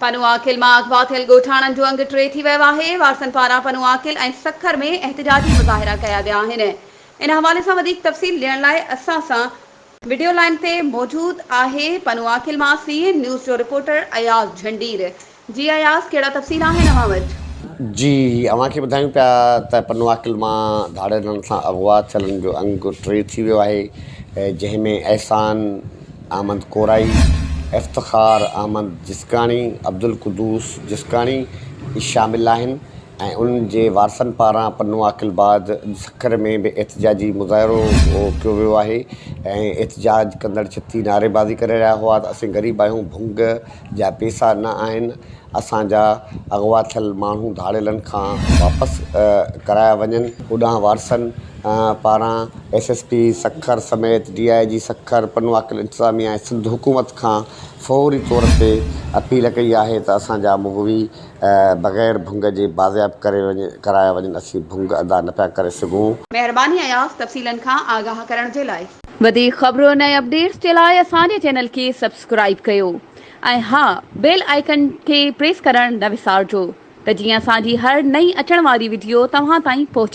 पनुआकिल मां अगवा थियल ॻोठाणनि जो अंग 3 थी वियो आहे। वारसनि पारां पनुआकिल ऐं सखर में एहतिजाजी मुज़ाहिरा कया विया आहिनि। इन हवाले सां वधीक तफ़सील ॾियण लाइ असां सां वीडियो लाइन ते मौजूद आहे पनुआकिल मां CNN न्यूज़ जो रिपोर्टर अयाज़ झंडीर। जी अयाज़, कहिड़ा तफ़सील आहिनि अव्हां वटि? जी, अव्हांखे ॿुधायूं पिया त पनुआकिल मां धाड़ेलनि सां अगवा थियलनि जो अंग 3 थी वियो आहे, जंहिंमें एहसान अहमद कोराई, इफ्तिखार अहमद जिसकाणी, अब्दुल कुदूस जिसकाणी शामिल आहिनि ऐं उन्हनि जे वारसनि पारां पनुआकिल बाद सखर में बि एहतिजाजी मुज़ाहिरो कयो वियो आहे ऐं एहतिजाज कंदड़ चिट्ठी नारेबाज़ी करे रहिया हुआ त असीं ग़रीब आहियूं, भुंग जा पैसा न आहिनि, असांजा अगवा थियल माण्हू धाड़ेलनि खां वापसि कराया वञनि। होॾां वारसनि पारां SSP सखर समेत DIG सखर, पनुआकिल इंतिज़ामिया ऐं सिंध हुकूमत खां फ़ौरी तौर ते अपील कई आहे त असांजा मुग़वी बग़ैर भुंग जे बाज़ियाब कराया वञनि। असीं भुंग अदा न पिया करे सघूं। महिरबानी अयाज़ तफ़सीलनि खां आगाह करण जे लाइ। वधीक ख़बरुनि ऐं अपडेट्स जे लाइ असांजे चैनल खे सब्सक्राइब कयो ऐं हा, बेल आइकन खे प्रेस करणु न विसारिजो त जीअं असांजी हर नई अचण वारी वीडियो तव्हां ताईं पहुची